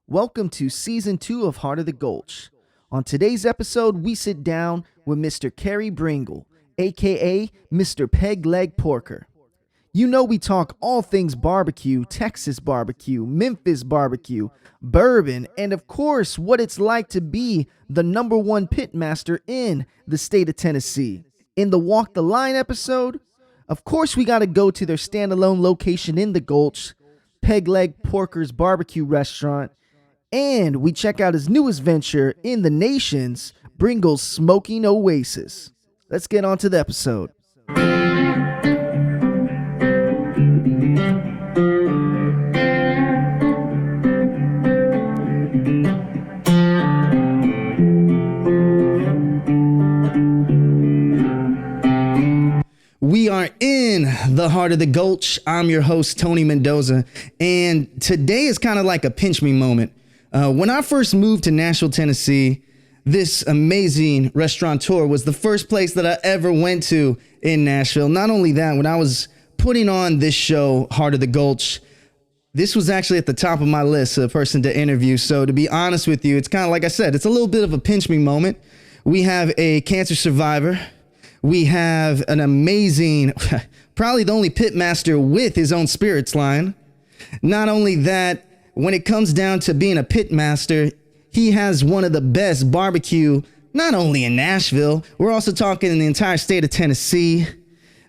Welcome to Season 2 of Heart of the Gulch. On today's episode, we sit down with Mr. Carey Bringle, aka Mr. Peg Leg Porker. You know we talk all things barbecue, Texas barbecue, Memphis barbecue, bourbon, and of course, what it's like to be the #1 pitmaster in the state of Tennessee. In the Walk the Line episode, of course we gotta go to their standalone location in the Gulch, Peg Leg Porker's barbecue restaurant, and we check out his newest venture in the nation's Bringles Smoking Oasis. Let's get on to the episode. We are in the Heart of the Gulch. I'm your host, Tony Mendoza, and today is kind of like a pinch me moment. When I first moved to Nashville, Tennessee, this amazing restaurateur was the first place that I ever went to in Nashville. Not only that, when I was putting on this show, Heart of the Gulch, this was actually at the top of my list of a person to interview. So to be honest with you, it's kind of like I said, it's a little bit of a pinch me moment. We have a cancer survivor. We have an amazing, probably the only pitmaster with his own spirits line. Not only that, when it comes down to being a pitmaster, he has one of the best barbecue, not only in Nashville, we're also talking in the entire state of Tennessee.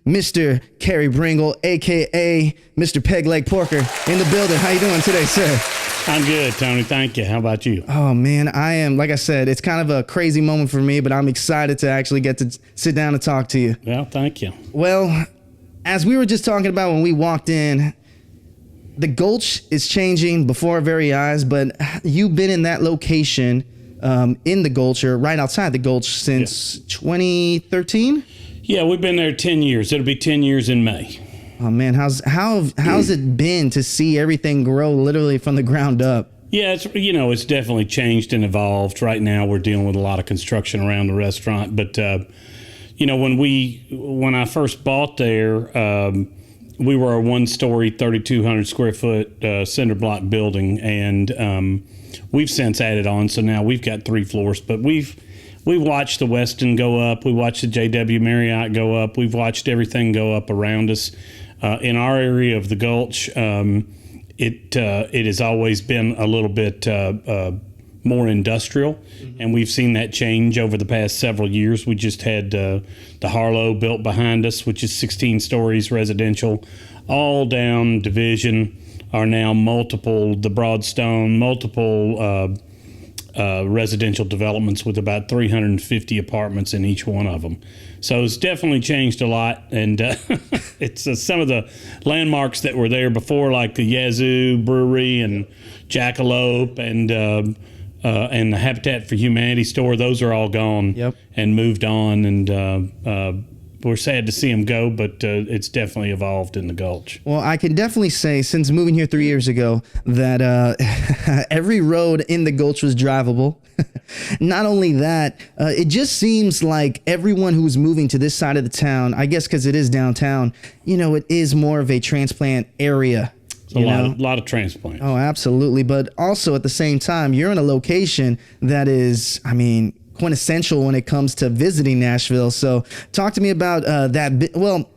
Mr. Carey Bringle, a.k.a. Mr. Peg Leg Porker, in the building. How you doing today, sir? I'm good, Tony. Thank you. How about you? Oh, man, I am, like I said, it's kind of a crazy moment for me, but I'm excited to actually get to sit down and talk to you. Well, thank you. Well, as we were just talking about when we walked in, the Gulch is changing before our very eyes, but you've been in that location in the Gulch, or right outside the Gulch, since 2013? Yeah, we've been there 10 years. It'll be 10 years in May. Oh, man, how's it been to see everything grow literally from the ground up? Yeah, it's definitely changed and evolved. Right now, we're dealing with a lot of construction around the restaurant. But, when I first bought there, we were a one-story, 3,200 square foot cinder block building, and we've since added on. So now we've got 3 floors, but we've watched the Westin go up. We watched the JW Marriott go up. We've watched everything go up around us. In our area of the Gulch, it has always been a little bit more industrial, and we've seen that change over the past several years. We just had the Harlow built behind us, which is 16 stories residential. All down division are now the Broadstone, multiple residential developments with about 350 apartments in each one of them. So it's definitely changed a lot, and it's some of the landmarks that were there before, like the Yazoo Brewery and Jackalope and the Habitat for Humanity store. Those are all gone. Yep. And moved on, and we're sad to see them go, but it's definitely evolved in the Gulch. Well, I can definitely say, since moving here 3 years ago, that every road in the Gulch was drivable. Not only that, it just seems like everyone who's moving to this side of the town, I guess because it is downtown, it is more of a transplant area. A lot of transplant. Oh, absolutely. But also at the same time, you're in a location that is, quintessential when it comes to visiting Nashville. So talk to me about that. Well,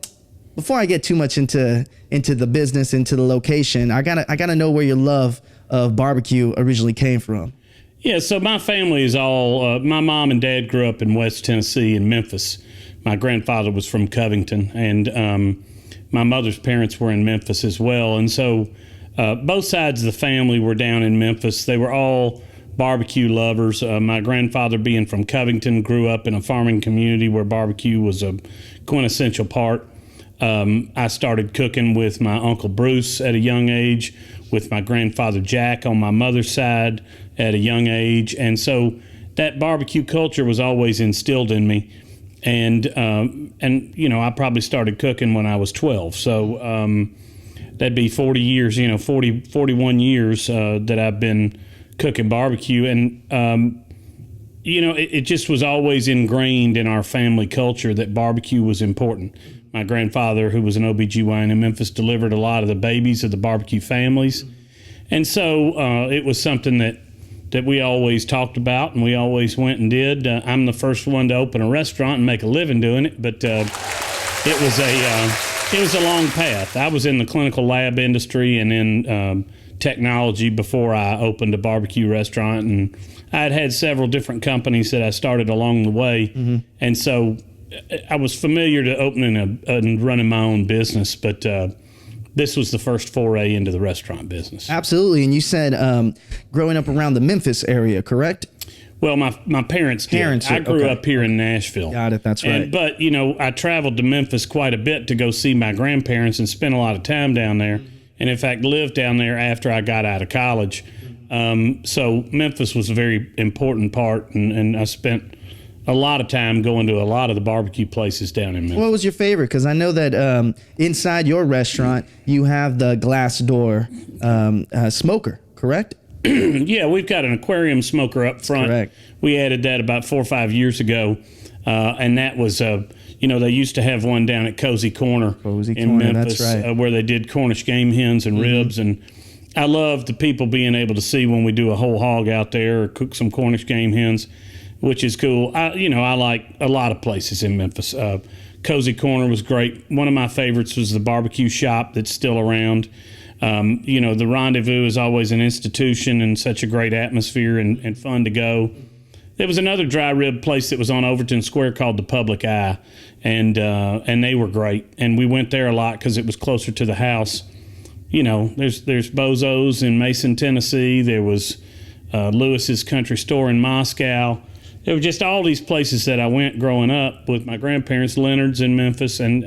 before I get too much into the business, into the location, I gotta know where your love of barbecue originally came from. Yeah, so my family is all, my mom and dad grew up in West Tennessee in Memphis. My grandfather was from Covington, and my mother's parents were in Memphis as well. And so both sides of the family were down in Memphis. They were all barbecue lovers. My grandfather, being from Covington, grew up in a farming community where barbecue was a quintessential part. I started cooking with my Uncle Bruce at a young age, with my grandfather Jack on my mother's side at a young age. And so that barbecue culture was always instilled in me. And I probably started cooking when I was 12. So that'd be 40 years, 41 years that I've been cooking barbecue. And, it just was always ingrained in our family culture that barbecue was important. My grandfather, who was an OBGYN in Memphis, delivered a lot of the babies of the barbecue families. And so it was something that we always talked about and we always went and did. I'm the first one to open a restaurant and make a living doing it, but it was a long path. I was in the clinical lab industry and in technology before I opened a barbecue restaurant, and I had several different companies that I started along the way, and so I was familiar to opening and running my own business, but this was the first foray into the restaurant business. Absolutely. And you said growing up around the Memphis area, correct? Well, my parents did. I grew up here in Nashville. Got it. That's right. But, I traveled to Memphis quite a bit to go see my grandparents and spent a lot of time down there. And, in fact, lived down there after I got out of college. So Memphis was a very important part, and I spent a lot of time going to a lot of the barbecue places down in Memphis. What was your favorite? Because I know that inside your restaurant, you have the glass door smoker, correct? Yeah, we've got an aquarium smoker up front. Correct. We added that about 4 or 5 years ago, and that was, they used to have one down at Cozy Corner in Memphis, that's right. where they did Cornish game hens and ribs, and I love the people being able to see when we do a whole hog out there or cook some Cornish game hens, which is cool. I like a lot of places in Memphis. Cozy Corner was great. One of my favorites was the barbecue shop that's still around. The Rendezvous is always an institution and such a great atmosphere and fun to go. There was another dry rib place that was on Overton Square called the Public Eye, and they were great. And we went there a lot because it was closer to the house. There's Bozo's in Mason, Tennessee. There was Lewis's Country Store in Moscow. There were just all these places that I went growing up with my grandparents, Leonard's in Memphis, and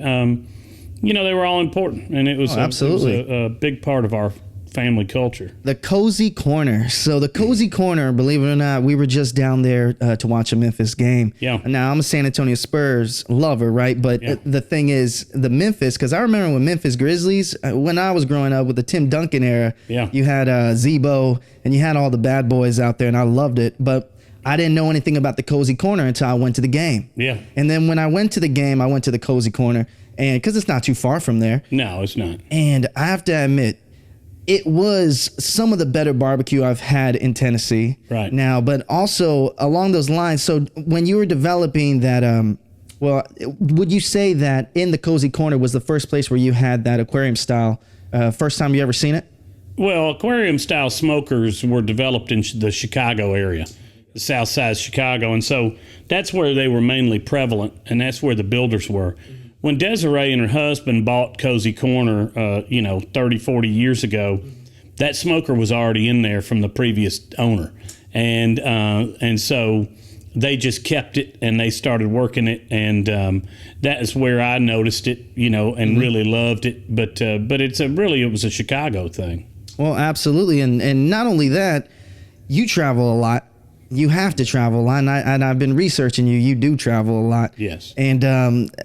they were all important, and it was a big part of our family culture. The Cozy Corner. So the Cozy Corner, believe it or not, we were just down there to watch a Memphis game. Yeah. Now, I'm a San Antonio Spurs lover, right? But the thing is, the Memphis, because I remember when Memphis Grizzlies, when I was growing up with the Tim Duncan era, you had Zebo, and you had all the bad boys out there, and I loved it. But I didn't know anything about the Cozy Corner until I went to the game. Yeah. And then when I went to the game, I went to the Cozy Corner, and because it's not too far from there. No, it's not. And I have to admit, it was some of the better barbecue I've had in Tennessee. Right. Now, but also along those lines, so when you were developing that, would you say that in the Cozy Corner was the first place where you had that aquarium style, first time you ever seen it? Well, aquarium style smokers were developed in the Chicago area, the south side of Chicago. And so that's where they were mainly prevalent, and that's where the builders were. When Desiree and her husband bought Cozy Corner, 30, 40 years ago, that smoker was already in there from the previous owner. And so they just kept it and they started working it. And that is where I noticed it, and really loved it. But it was a Chicago thing. Well, absolutely. And not only that, you travel a lot. You have to travel a lot, and I've been researching you. You do travel a lot. Yes. And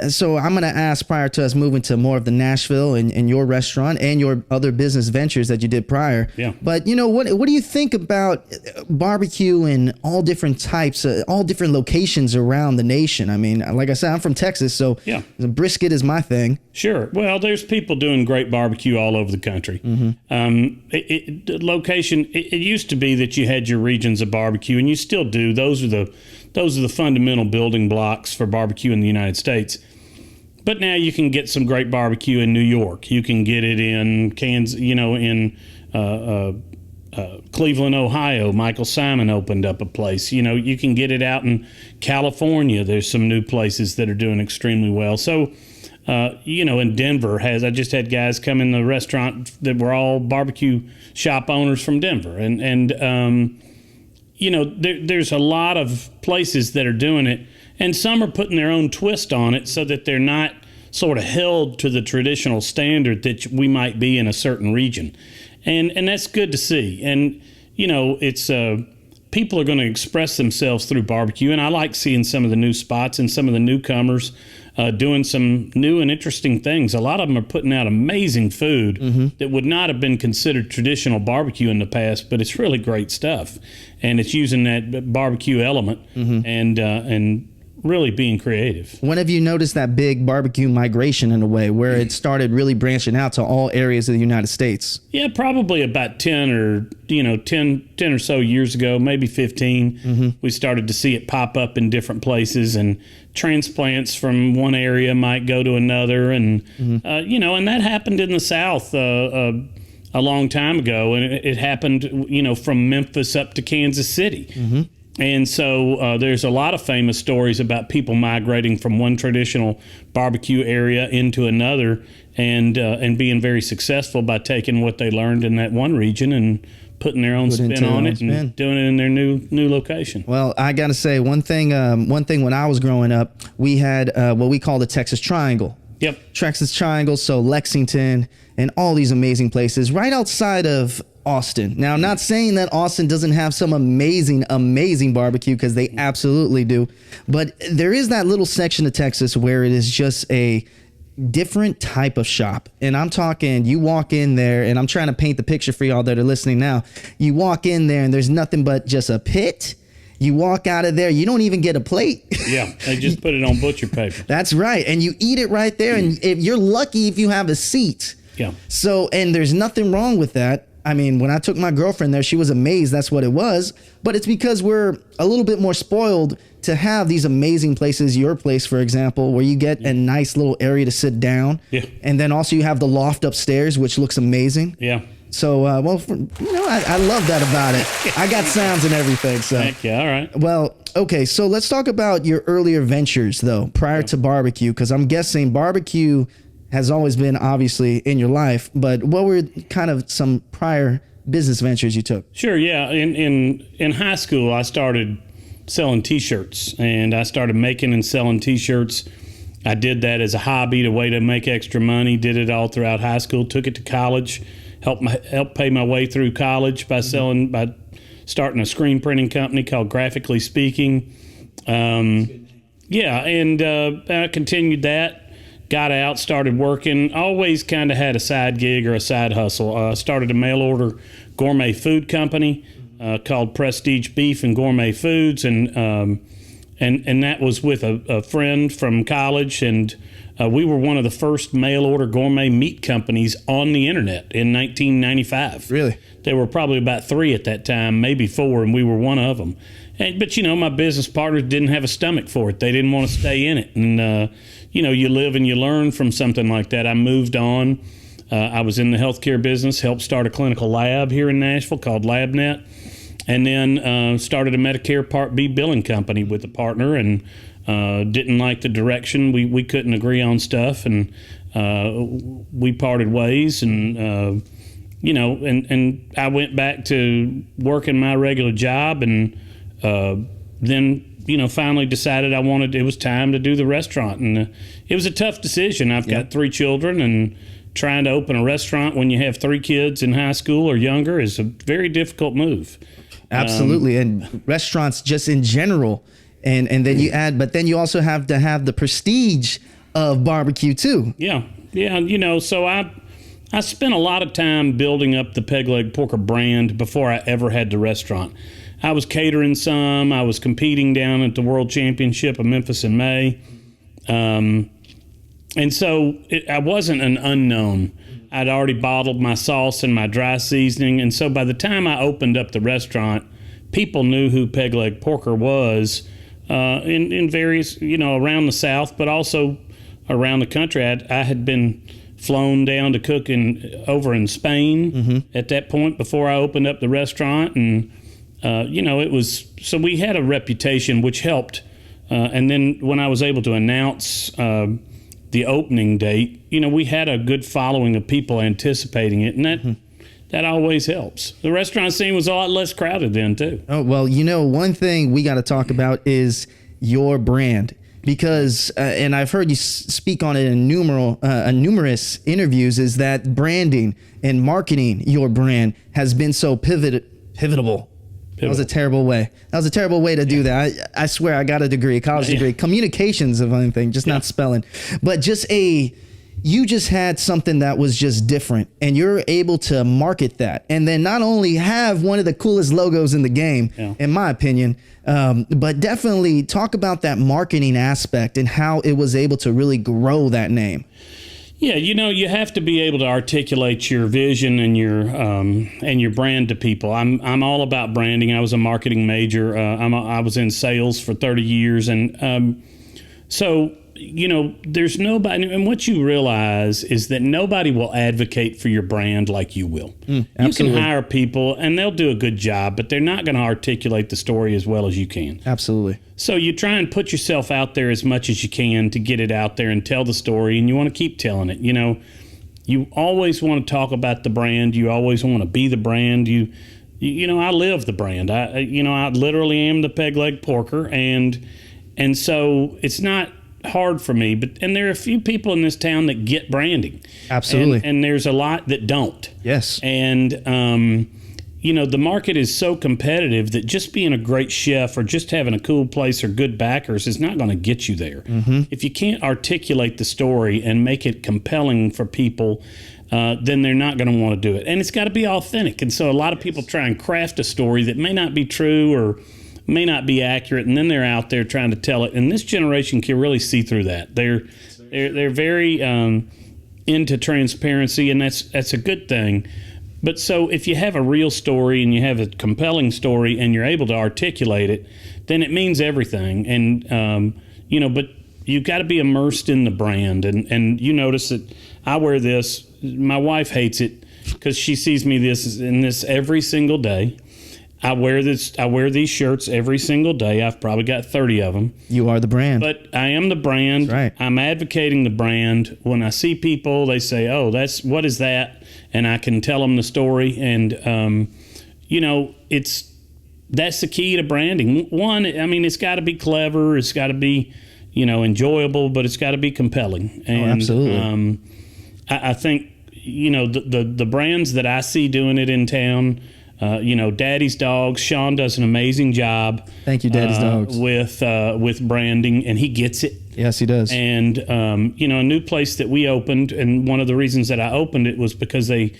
so I'm going to ask, prior to us moving to more of the Nashville and your restaurant and your other business ventures that you did prior. Yeah. But, what do you think about barbecue in all different types, all different locations around the nation? I mean, like I said, I'm from Texas, so the brisket is my thing. Sure. Well, there's people doing great barbecue all over the country. Location, it used to be that you had your regions of barbecue, and you still do. Those are the fundamental building blocks for barbecue in the United States. But now you can get some great barbecue in New York. You can get it in Kansas, in Cleveland, Ohio. Michael Simon opened up a place. You can get it out in California. There's some new places that are doing extremely well. So, in Denver I just had guys come in the restaurant that were all barbecue shop owners from Denver. There's a lot of places that are doing it, and some are putting their own twist on it so that they're not sort of held to the traditional standard that we might be in a certain region. And that's good to see. And, it's people are going to express themselves through barbecue, and I like seeing some of the new spots and some of the newcomers doing some new and interesting things. A lot of them are putting out amazing food that would not have been considered traditional barbecue in the past, but it's really great stuff. And it's using that barbecue element. And really being creative. When have you noticed that big barbecue migration in a way where it started really branching out to all areas of the United States? Yeah, probably about 10 or so years ago, maybe 15, we started to see it pop up in different places, and transplants from one area might go to another. And, and that happened in the South a long time ago. And it happened, from Memphis up to Kansas City. And so there's a lot of famous stories about people migrating from one traditional barbecue area into another, and being very successful by taking what they learned in that one region and putting their own spin on it and doing it in their new location. Well, I got to say one thing when I was growing up, we had what we call the Texas Triangle. Yep. Texas Triangle, so Lexington and all these amazing places right outside of Austin. Now, I'm not saying that Austin doesn't have some amazing barbecue, because they absolutely do. But there is that little section of Texas where it is just a different type of shop. And I'm talking, you walk in there, and I'm trying to paint the picture for y'all that are listening now. You walk in there and there's nothing but just a pit. You walk out of there, you don't even get a plate. Yeah, they just put it on butcher paper. That's right. And you eat it right there. And if you're lucky if you have a seat. Yeah. So, and there's nothing wrong with that. I mean, when I took my girlfriend there, she was amazed that's what it was. But it's because we're a little bit more spoiled to have these amazing places, your place, for example, where you get a nice little area to sit down. Yeah. And then also you have the loft upstairs, which looks amazing. Yeah. So, I love that about it. I got sounds and everything. So, Heck yeah, all right. Well, okay, so let's talk about your earlier ventures, though, prior to barbecue, because I'm guessing barbecue has always been obviously in your life, but what were kind of some prior business ventures you took? Sure, yeah. In high school, I started selling T-shirts, and I started making and selling T-shirts. I did that as a hobby, a way to make extra money, did it all throughout high school, took it to college, helped pay my way through college by starting a screen printing company called Graphically Speaking. I continued that. Got out, started working, always kind of had a side gig or a side hustle. Started a mail order gourmet food company called Prestige Beef and Gourmet Foods, and that was with a friend from college, and we were one of the first mail order gourmet meat companies on the internet in 1995. Really? There were probably about 3 at that time, maybe 4, and we were one of them. But my business partners didn't have a stomach for it. They didn't want to stay in it. And, you live and you learn from something like that. I moved on. I was in the healthcare business, helped start a clinical lab here in Nashville called LabNet, and then started a Medicare Part B billing company with a partner, and didn't like the direction. We couldn't agree on stuff, and we parted ways, and and I went back to working my regular job, and then finally decided it was time to do the restaurant. And it was a tough decision. I've got 3 children, and trying to open a restaurant when you have 3 kids in high school or younger is a very difficult move. Absolutely. And restaurants just in general. And then but then you also have to have the prestige of barbecue too. Yeah. Yeah. So I spent a lot of time building up the Peg Leg Porker brand before I ever had the restaurant. I was catering some. I was competing down at the World Championship of Memphis in May. And so I wasn't an unknown. I'd already bottled my sauce and my dry seasoning. And so by the time I opened up the restaurant, people knew who Peg Leg Porker was in various, around the South, but also around the country. I had been flown down to cook over in Spain at that point before I opened up the restaurant. And it was, so we had a reputation which helped. And then when I was able to announce the opening date, we had a good following of people anticipating it. And that always helps. The restaurant scene was a lot less crowded then too. Oh, well, one thing we got to talk about is your brand. Because, and I've heard you speak on it in numerous interviews, is that branding and marketing your brand has been so pivotable. That was a terrible way. To do that. I swear I got a degree, a college degree, communications of anything, just not spelling. But just you just had something that was just different, and you're able to market that, and then not only have one of the coolest logos in the game, in my opinion, but definitely talk about that marketing aspect and how it was able to really grow that name. Yeah, you have to be able to articulate your vision and your brand to people. I'm all about branding. I was a marketing major. I was in sales for 30 years, and so there's nobody. And what you realize is that nobody will advocate for your brand like you will. You can hire people, and they'll do a good job, but they're not going to articulate the story as well as you can. Absolutely. So you try and put yourself out there as much as you can to get it out there and tell the story, and you want to keep telling it. You always want to talk about the brand. You always want to be the brand. I live the brand. I literally am the Peg Leg Porker, and so it's not hard for me. And there are a few people in this town that get branding. Absolutely. And there's a lot that don't. Yes. And the market is so competitive that just being a great chef or just having a cool place or good backers is not going to get you there. If you can't articulate the story and make it compelling for people, then they're not going to want to do it. And it's got to be authentic. And so a lot of people try and craft a story that may not be true or may not be accurate, and then they're out there trying to tell it. And this generation can really see through that. They're very into transparency, and that's a good thing. But so if you have a real story and you have a compelling story and you're able to articulate it, then it means everything. And but you've got to be immersed in the brand. And you notice that I wear this. My wife hates it because she sees me in this every single day. I wear these shirts every single day. I've probably got 30 of them. You are the brand. But I am the brand. That's right. I'm advocating the brand. When I see people, they say, "Oh, what is that?" And I can tell them the story. And that's the key to branding. One, it's got to be clever. It's got to be, enjoyable, but it's got to be compelling. And, absolutely. I think the brands that I see doing it in town. Daddy's Dogs. Sean does an amazing job. Thank you, Daddy's Dogs. With branding, and he gets it. Yes, he does. And a new place that we opened, and one of the reasons that I opened it was because they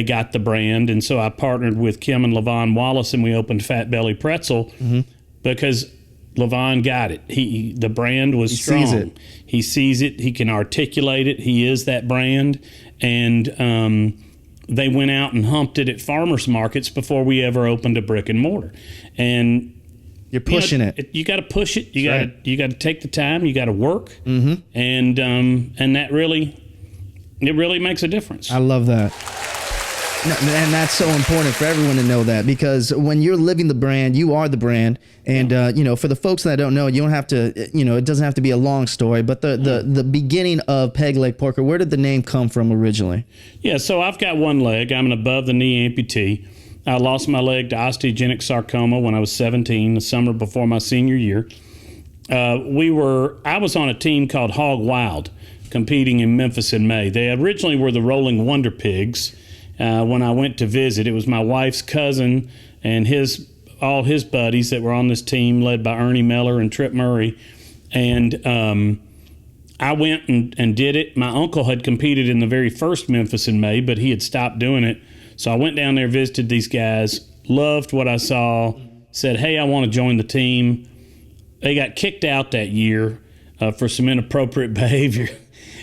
got the brand, and so I partnered with Kim and LaVon Wallace, and we opened Fat Belly Pretzel because LaVon got it. The brand was strong. Sees it. He sees it. He can articulate it. He is that brand, and they went out and humped it at farmers markets before we ever opened a brick and mortar. And you're pushing it. You got to push it. You got to take the time. You got to work. Mm-hmm. And that really makes a difference. I love that. And that's so important for everyone to know that, because when you're living the brand, you are the brand. And, for the folks that don't know, you don't have to, it doesn't have to be a long story, but the beginning of Peg Leg Porker, where did the name come from originally? Yeah, so I've got one leg. I'm an above the knee amputee. I lost my leg to osteogenic sarcoma when I was 17, the summer before my senior year. I was on a team called Hog Wild, competing in Memphis in May. They originally were the Rolling Wonder Pigs. When I went to visit, it was my wife's cousin and all his buddies that were on this team, led by Ernie Miller and Trip Murray. And I went and did it. My uncle had competed in the very first Memphis in May, but he had stopped doing it. So I went down there, visited these guys, loved what I saw, said, "Hey, I want to join the team." They got kicked out that year for some inappropriate behavior.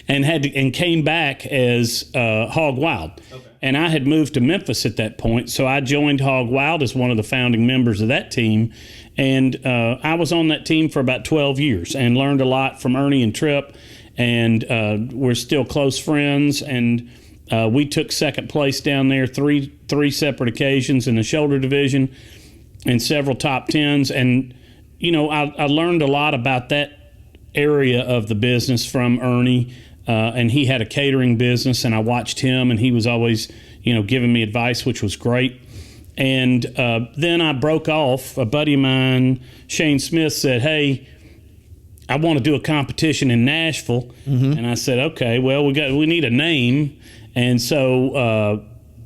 And came back as Hog Wild. Okay. And I had moved to Memphis at that point, so I joined Hog Wild as one of the founding members of that team. And I was on that team for about 12 years and learned a lot from Ernie and Trip. And we're still close friends. And we took second place down there three separate occasions in the shoulder division and several top tens. And, I learned a lot about that area of the business from Ernie. And he had a catering business, and I watched him, and he was always, giving me advice, which was great. And then I broke off. A buddy of mine, Shane Smith, said, "Hey, I want to do a competition in Nashville." Mm-hmm. And I said, "Okay, well, we need a name." And so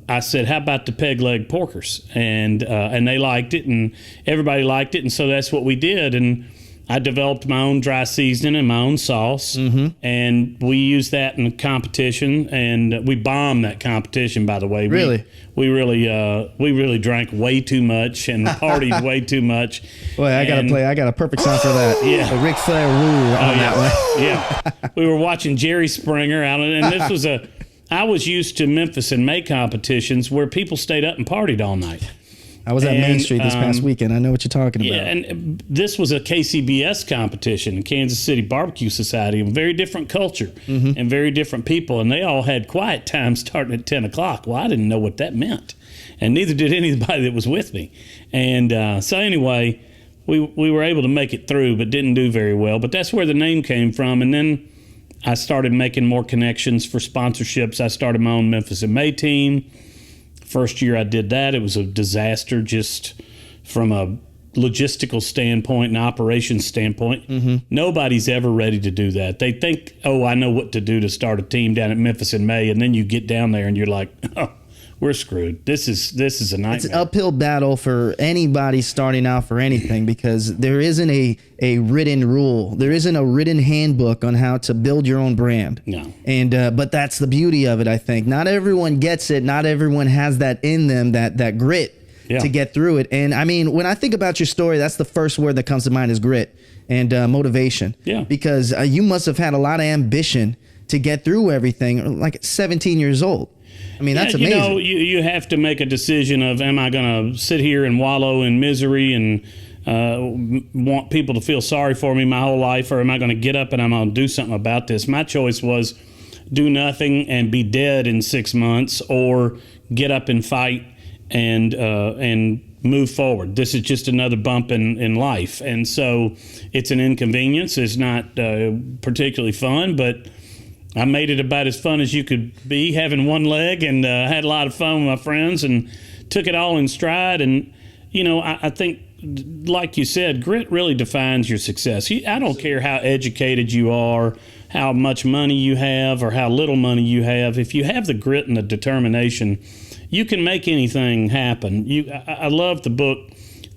I said, "How about the Peg Leg Porkers?" And they liked it, and everybody liked it, and so that's what we did. And I developed my own dry seasoning and my own sauce, and we used that in competition, and we bombed that competition. By the way, really, we really drank way too much and partied way too much. Boy, I got a perfect sound for that. Yeah, the Ric Flair rule on that one. Yeah, we were watching Jerry Springer out, and this was I was used to Memphis in May competitions where people stayed up and partied all night. I was at Main Street this past weekend. I know what you're talking about. Yeah, and this was a KCBS competition, Kansas City Barbecue Society, a very different culture and very different people, and they all had quiet time starting at 10 o'clock. Well, I didn't know what that meant, and neither did anybody that was with me. And so anyway, we were able to make it through, but didn't do very well. But that's where the name came from, and then I started making more connections for sponsorships. I started my own Memphis in May team. First year I did that, it was a disaster just from a logistical standpoint and operations standpoint. Nobody's ever ready to do that. They think, oh, I know what to do to start a team down at Memphis in May, and then you get down there and you're like, oh, we're screwed. This is a nightmare. It's an uphill battle for anybody starting out for anything because there isn't a written rule. There isn't a written handbook on how to build your own brand. No. And but that's the beauty of it, I think. Not everyone gets it. Not everyone has that in them, that grit to get through it. And I mean, when I think about your story, that's the first word that comes to mind is grit and motivation. Yeah. Because you must have had a lot of ambition to get through everything, like at 17 years old. I mean, that's amazing. You know, you have to make a decision of, am I going to sit here and wallow in misery and want people to feel sorry for me my whole life, or am I going to get up and I'm going to do something about this? My choice was do nothing and be dead in 6 months, or get up and fight and move forward. This is just another bump in life. And so it's an inconvenience. It's not particularly fun, but I made it about as fun as you could be, having one leg, and had a lot of fun with my friends and took it all in stride. And, you know, I think, like you said, grit really defines your success. I don't care how educated you are, how much money you have, or how little money you have. If you have the grit and the determination, you can make anything happen. I love the book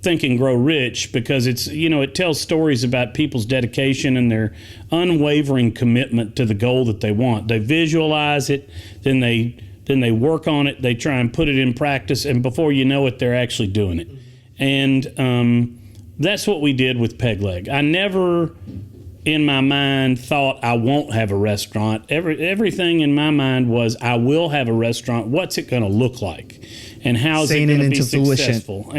Think and Grow Rich because it's, you know, it tells stories about people's dedication and their unwavering commitment to the goal that they want. They visualize it, then they work on it, they try and put it in practice, and before you know it, they're actually doing it. And that's what we did with Peg Leg. I never in my mind thought I won't have a restaurant. Everything in my mind was I will have a restaurant. What's it going to look like? And how's it going to be successful?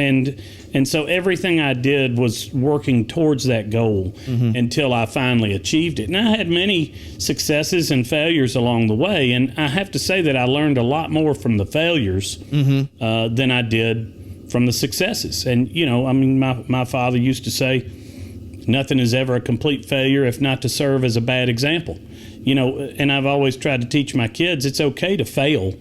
And so everything I did was working towards that goal until I finally achieved it. And I had many successes and failures along the way. And I have to say that I learned a lot more from the failures than I did from the successes. And, you know, I mean, my father used to say, nothing is ever a complete failure if not to serve as a bad example. You know, and I've always tried to teach my kids it's okay to fail,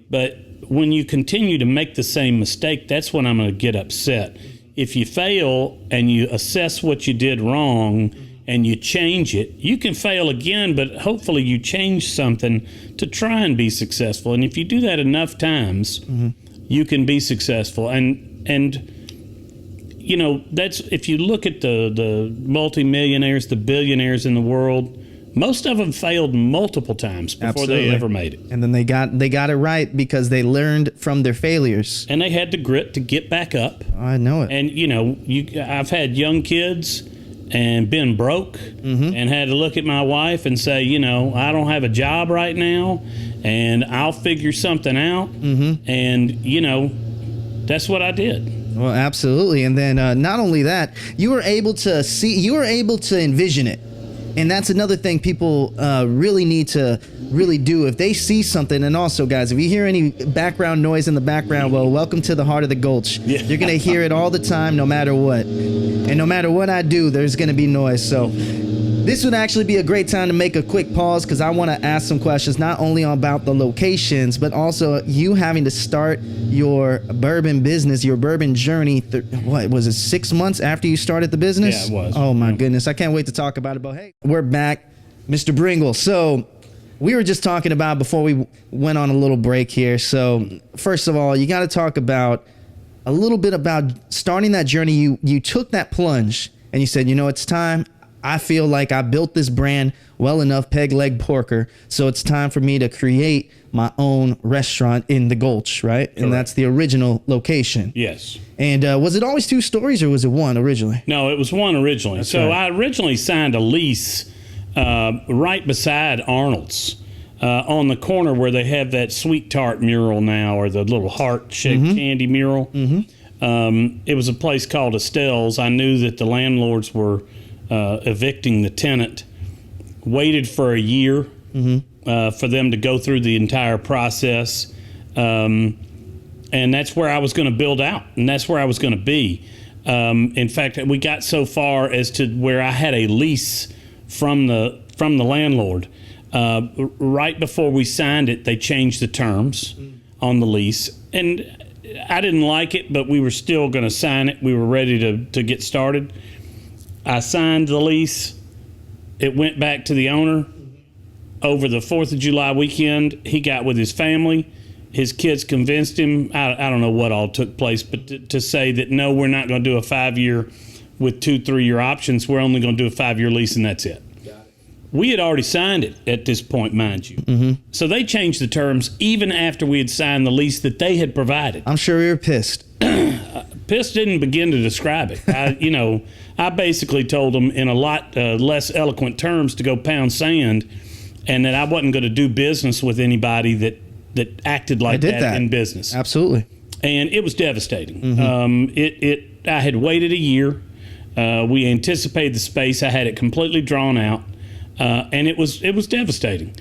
but when you continue to make the same mistake, that's when I'm going to get upset. If you fail and you assess what you did wrong and you change it, you can fail again, but hopefully you change something to try and be successful. And if you do that enough times, you can be successful. And you know, that's, if you look at the multimillionaires, the billionaires in the world, most of them failed multiple times before they ever made it. And then they got it right because they learned from their failures. And they had the grit to get back up. Oh, I know it. And, you know, I've had young kids and been broke and had to look at my wife and say, you know, I don't have a job right now and I'll figure something out. And, you know, that's what I did. Well, absolutely. And then not only that, you were able to envision it. And that's another thing people really need to really do if they see something. And also, guys, if you hear any background noise in the background, well, welcome to the heart of the Gulch. Yeah. You're going to hear it all the time, no matter what. And no matter what I do, there's going to be noise. So this would actually be a great time to make a quick pause because I want to ask some questions, not only about the locations, but also you having to start your bourbon business, your bourbon journey. What was it, 6 months after you started the business? Yeah, it was. Oh, my goodness. I can't wait to talk about it. But hey, we're back. Mr. Bringle. So we were just talking about before we went on a little break here. So first of all, you got to talk about a little bit about starting that journey. You took that plunge and you said, it's time. I feel like I built this brand well enough, Peg Leg Porker, so it's time for me to create my own restaurant in the Gulch, right? Correct. And that's the original location. Yes. And was it always 2 stories or was it 1 originally? No, it was 1 originally. That's so right. I originally signed a lease right beside Arnold's on the corner where they have that sweet tart mural now, or the little heart-shaped candy mural. It was a place called Estelle's. I knew that the landlords were evicting the tenant, waited for a year for them to go through the entire process. And that's where I was going to build out, and that's where I was going to be. In fact, we got so far as to where I had a lease from the landlord. Right before we signed it, they changed the terms on the lease. And I didn't like it, but we were still going to sign it. We were ready to get started. I signed the lease. It went back to the owner. Over the 4th of July weekend, he got with his family. His kids convinced him, I don't know what all took place, but to say that, no, we're not going to do a 5-year with 2 3-year options. We're only going to do a 5-year lease, and that's it. We had already signed it at this point, mind you. So they changed the terms even after we had signed the lease that they had provided. I'm sure you were pissed. Pissed didn't begin to describe it. I basically told them in a lot less eloquent terms to go pound sand, and that I wasn't going to do business with anybody that acted like that in business. Absolutely. And it was devastating. I had waited a year. We anticipated the space. I had it completely drawn out. And it was devastating.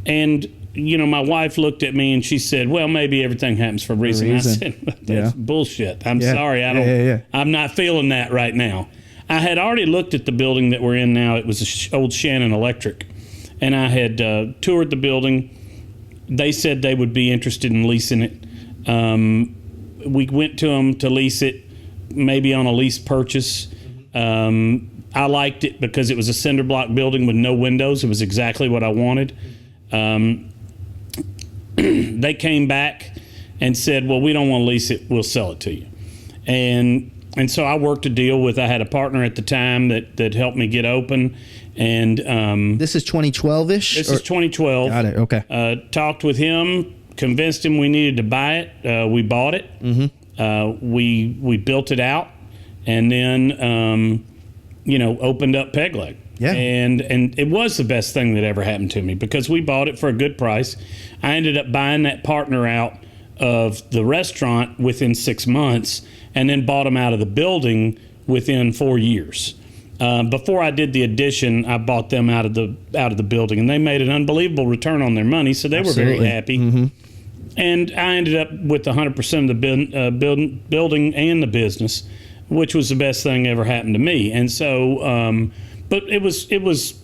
And, my wife looked at me and she said, well, maybe everything happens for a reason. I said, that's bullshit. I'm sorry. I'm not feeling that right now. I had already looked at the building that we're in now. It was an old Shannon Electric. And I had toured the building. They said they would be interested in leasing it. We went to them to lease it, maybe on a lease purchase. I liked it because it was a cinder block building with no windows. It was exactly what I wanted. They came back and said, well, we don't want to lease it. We'll sell it to you. And so I worked a deal with, I had a partner at the time that helped me get open. And this is 2012-ish? This is 2012. Got it, okay. Talked with him, convinced him we needed to buy it. We bought it. We built it out, and then opened up Peg Leg. Yeah. And it was the best thing that ever happened to me because we bought it for a good price. I ended up buying that partner out of the restaurant within 6 months, and then bought them out of the building within 4 years. Before I did the addition, I bought them out of the building, and they made an unbelievable return on their money, so they were very happy. And I ended up with 100% of the building and the business, which was the best thing ever happened to me. And so, but it was.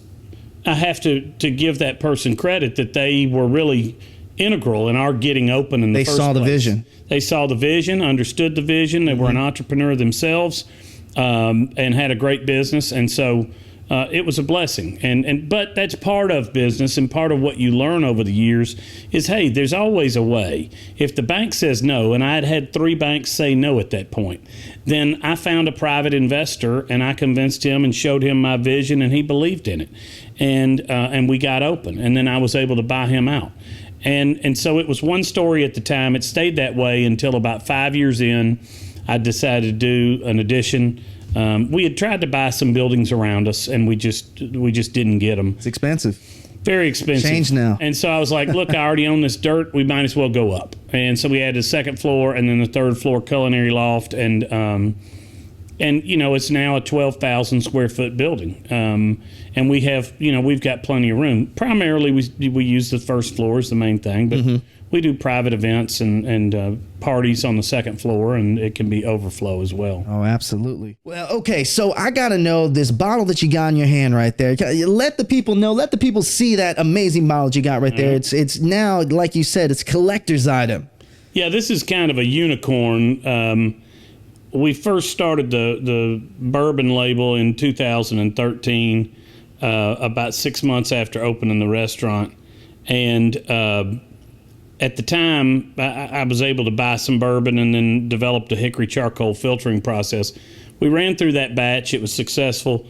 I have to give that person credit that they were really integral in our getting open in the first place. They saw the vision. They saw the vision, understood the vision. They were an entrepreneur themselves, and had a great business. And so it was a blessing. But that's part of business, and part of what you learn over the years is, hey, there's always a way. If the bank says no, and I had 3 banks say no at that point, then I found a private investor, and I convinced him and showed him my vision, and he believed in it. And we got open, and then I was able to buy him out. And so it was one story at the time. It stayed that way until about 5 years in, I decided to do an addition. We had tried to buy some buildings around us, and we just didn't get them. It's expensive. Very expensive. Change now. And so I was like, look, I already own this dirt. We might as well go up. And so we added a second floor, and then the third floor culinary loft, and it's now a 12,000 square foot building. And we have, we've got plenty of room. Primarily, we use the first floor as the main thing, but we do private events and parties on the second floor, and it can be overflow as well. Oh, absolutely. Well, okay, so I got to know this bottle that you got in your hand right there. Let the people know, let the people see that amazing bottle that you got right there. It's now, like you said, it's a collector's item. Yeah, this is kind of a unicorn. We first started the bourbon label in 2013, about 6 months after opening the restaurant. And at the time, I was able to buy some bourbon and then developed a hickory charcoal filtering process we ran through that batch. It was successful.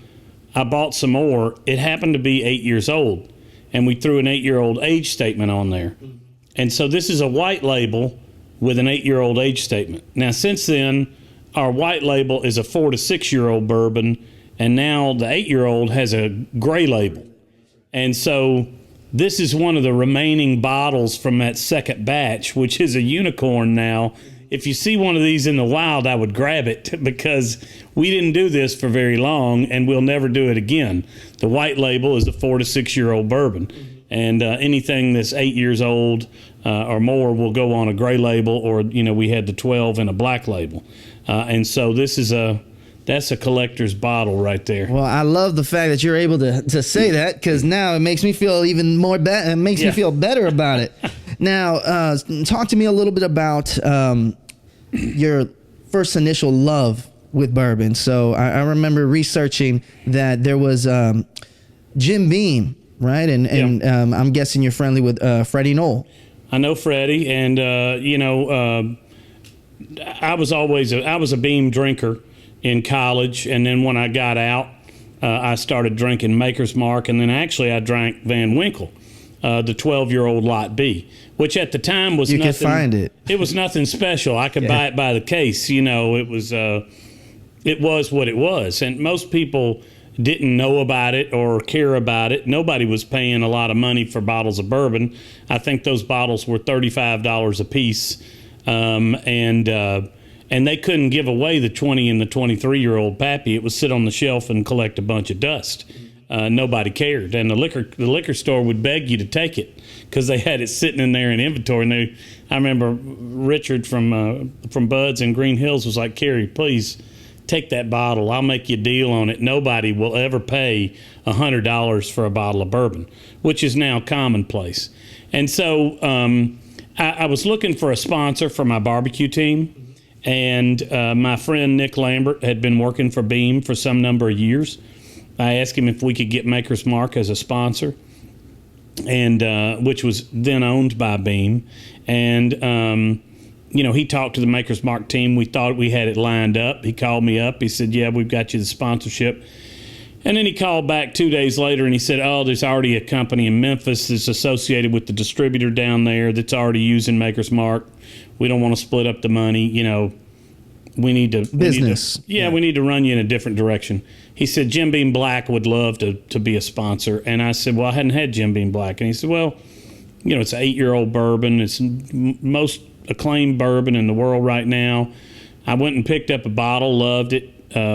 I bought some more. It happened to be 8 years old, and we threw an 8-year-old age statement on there. And so this is a white label with an 8-year-old age statement. Now, since then, our white label is a 4 to 6 year old bourbon, and now the 8-year-old has a gray label. And so this is one of the remaining bottles from that second batch, which is a unicorn now. If you see one of these in the wild, I would grab it because we didn't do this for very long, and we'll never do it again. The white label is a 4 to 6 year old bourbon, and anything that's 8 years old or more will go on a gray label, or we had the 12 in a black label, and so this is that's a collector's bottle right there. Well, I love the fact that you're able to say that, because now it makes me feel even more better. It makes me feel better about it. Now, talk to me a little bit about your first initial love with bourbon. So I remember researching that there was Jim Beam, right? And I'm guessing you're friendly with Freddie Knoll. I know Freddie, and I was a Beam drinker in college, and then when I got out, I started drinking Maker's Mark, and then actually I drank Van Winkle, the 12-year-old Lot B, which at the time was nothing. You could find it. It was nothing special. I could buy it by the case. It was what it was, and most people didn't know about it or care about it. Nobody was paying a lot of money for bottles of bourbon. I think those bottles were $35 a piece, and they couldn't give away the 20 and the 23-year-old Pappy. It would sit on the shelf and collect a bunch of dust. Nobody cared, and the liquor store would beg you to take it because they had it sitting in there in inventory. And I remember Richard from Bud's in Green Hills was like, "Carey, please take that bottle. I'll make you a deal on it. Nobody will ever pay $100 for a bottle of bourbon," which is now commonplace. And so I was looking for a sponsor for my barbecue team. And my friend Nick Lambert had been working for Beam for some number of years. I asked him if we could get Maker's Mark as a sponsor, and which was then owned by Beam. And he talked to the Maker's Mark team. We thought we had it lined up. He called me up. He said, "Yeah, we've got you the sponsorship." And then he called back 2 days later and he said, "Oh, there's already a company in Memphis that's associated with the distributor down there that's already using Maker's Mark. We don't want to split up the money. We need to business. We need to run you in a different direction." He said Jim Beam Black would love to be a sponsor. And I said, "Well, I hadn't had Jim Beam Black." And he said, "Well, it's an 8-year-old bourbon. It's most acclaimed bourbon in the world right now." I went and picked up a bottle, loved it.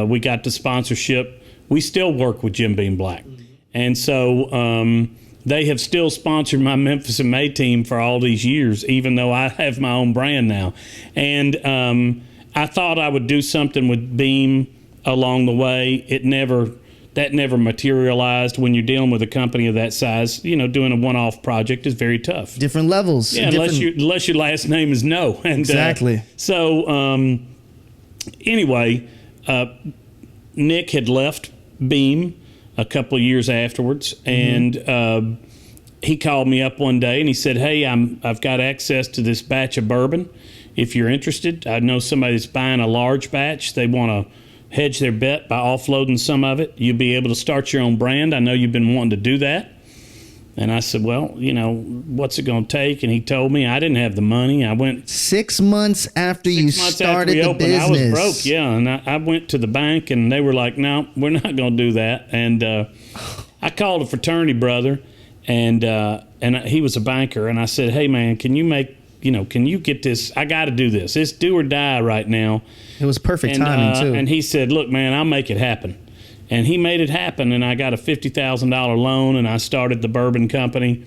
We got the sponsorship. We still work with Jim Beam Black. And so they have still sponsored my Memphis and May team for all these years, even though I have my own brand now. And I thought I would do something with Beam along the way. That never materialized. When you're dealing with a company of that size, doing a one-off project is very tough. Different levels. Yeah, unless your last name is No. And, exactly. Anyway, Nick had left Beam a couple of years afterwards, and he called me up one day and he said, "Hey, I've got access to this batch of bourbon. If you're interested, I know somebody that's buying a large batch. They want to hedge their bet by offloading some of it. You'll be able to start your own brand. I know you've been wanting to do that." And I said, "Well, what's it going to take?" And he told me. I didn't have the money. I went 6 months after you started the business. I was broke, yeah. And I went to the bank, and they were like, "No, we're not going to do that." And I called a fraternity brother, and he was a banker. And I said, "Hey, man, can you get this? I got to do this. It's do or die right now." It was perfect timing, too. And he said, "Look, man, I'll make it happen." And he made it happen, and I got a $50,000 loan, and I started the bourbon company.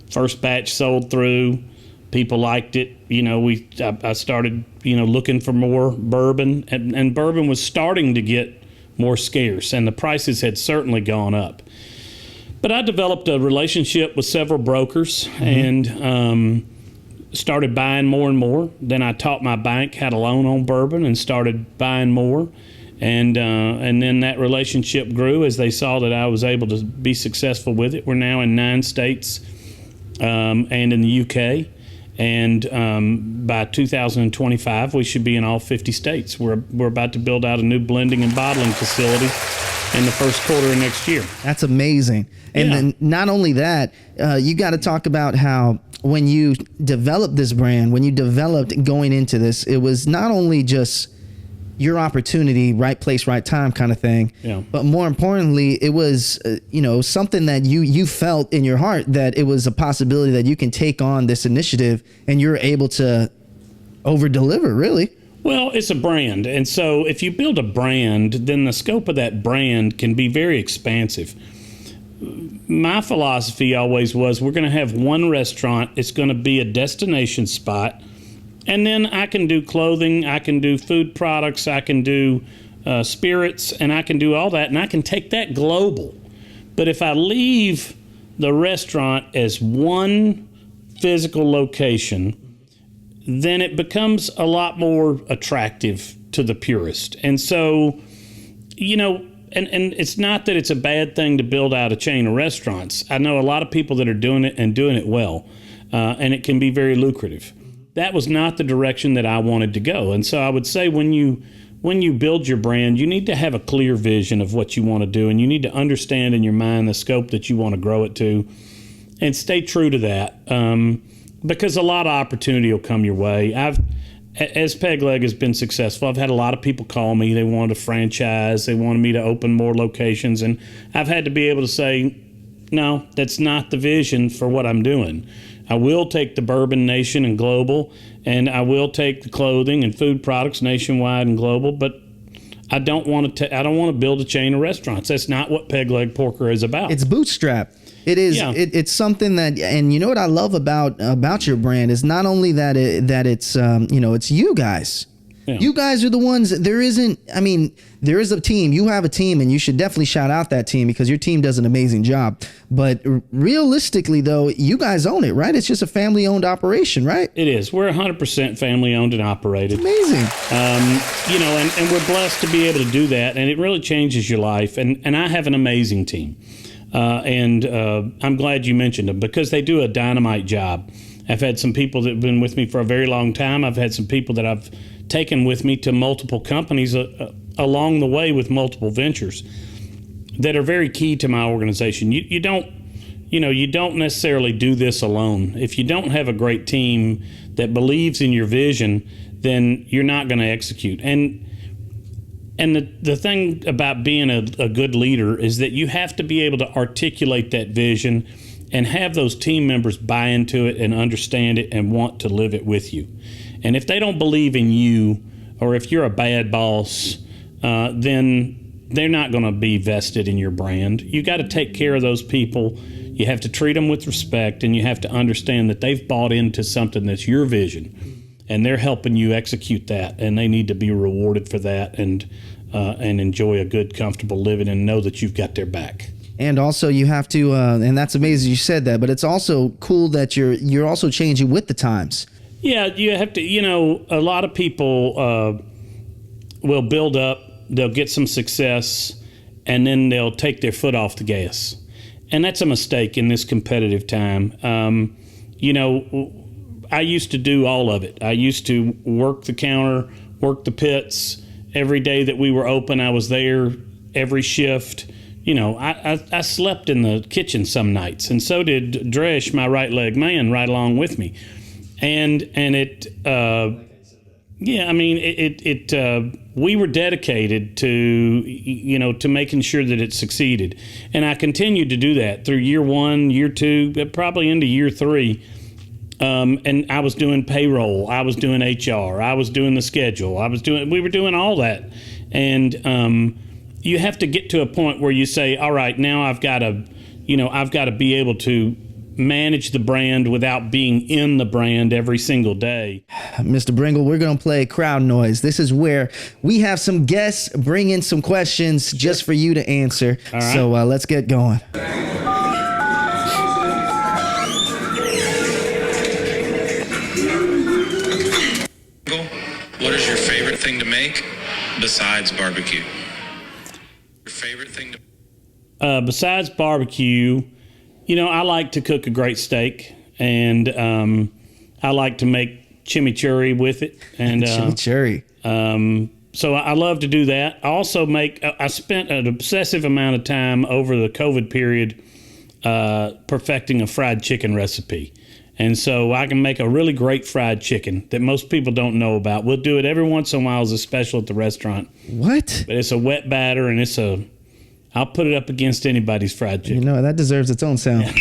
First batch sold through. People liked it. I started, looking for more bourbon, and bourbon was starting to get more scarce, and the prices had certainly gone up. But I developed a relationship with several brokers, and started buying more and more. Then I taught my bank how to loan on bourbon and started buying more. And then that relationship grew as they saw that I was able to be successful with it. We're now in 9 states and in the UK. And by 2025, we should be in all 50 states. We're about to build out a new blending and bottling facility in the first quarter of next year. That's amazing. And then not only that, you got to talk about how when you developed this brand, when you developed going into this, it was not only just your opportunity, right place, right time kind of thing. Yeah. But more importantly, it was, something that you felt in your heart that it was a possibility that you can take on this initiative and you're able to over deliver, really. Well, it's a brand. And so if you build a brand, then the scope of that brand can be very expansive. My philosophy always was we're going to have one restaurant. It's going to be a destination spot. And then I can do clothing, I can do food products, I can do spirits, and I can do all that, and I can take that global. But if I leave the restaurant as one physical location, then it becomes a lot more attractive to the purist. And so, and it's not that it's a bad thing to build out a chain of restaurants. I know a lot of people that are doing it and doing it well, and it can be very lucrative. That was not the direction that I wanted to go. And so I would say when you build your brand, you need to have a clear vision of what you want to do, and you need to understand in your mind the scope that you want to grow it to, and stay true to that, because a lot of opportunity will come your way. As Peg Leg has been successful, I've had a lot of people call me. They wanted a franchise. They wanted me to open more locations, and I've had to be able to say, no, that's not the vision for what I'm doing. I will take the bourbon nation and global, and I will take the clothing and food products nationwide and global, but I don't want to build a chain of restaurants. That's not what Peg Leg Porker is about. It's bootstrap. It is. Yeah. It's something that, and you know what I love about your brand is not only that it's it's you guys. Yeah. You guys are the ones. There is a team. You have a team, and you should definitely shout out that team because your team does an amazing job. But realistically, though, you guys own it, right? It's just a family-owned operation, right? It is. We're 100% family-owned and operated. Amazing. And we're blessed to be able to do that, and it really changes your life. And I have an amazing team, and I'm glad you mentioned them because they do a dynamite job. I've had some people that have been with me for a very long time. I've had some people that I've taken with me to multiple companies along the way with multiple ventures that are very key to my organization. You don't necessarily do this alone. If you don't have a great team that believes in your vision, then you're not going to execute. And the thing about being a good leader is that you have to be able to articulate that vision and have those team members buy into it and understand it and want to live it with you. And if they don't believe in you, or if you're a bad boss, then they're not going to be vested in your brand. You got to take care of those people. You have to treat them with respect, and you have to understand that they've bought into something that's your vision, and they're helping you execute that, and they need to be rewarded for that and enjoy a good, comfortable living and know that you've got their back. And also you have to, and that's amazing you said that, but it's also cool that you're also changing with the times. Yeah, you have to, a lot of people will build up, they'll get some success, and then they'll take their foot off the gas. And that's a mistake in this competitive time. I used to do all of it. I used to work the counter, work the pits. Every day that we were open, I was there every shift. I slept in the kitchen some nights, and so did Dresch, my right leg man, right along with me. And it, we were dedicated to making sure that it succeeded. And I continued to do that through year 1, year 2, probably into year 3. And I was doing payroll, I was doing HR, I was doing the schedule, we were doing all that. And, you have to get to a point where you say, all right, now I've got to be able to manage the brand without being in the brand every single day. Mr. Bringle, we're going to play crowd noise. This is where we have some guests bring in some questions just for you to answer. All right. So let's get going. What is your favorite thing to make besides barbecue? Favorite thing to besides barbecue, I like to cook a great steak, and I like to make chimichurri with it. And Chimichurri. So I love to do that. I also I spent an obsessive amount of time over the COVID period perfecting a fried chicken recipe. And so I can make a really great fried chicken that most people don't know about. We'll do it every once in a while as a special at the restaurant. What? But it's a wet batter, and I'll put it up against anybody's fried chicken. You know, that deserves its own sound. Yeah.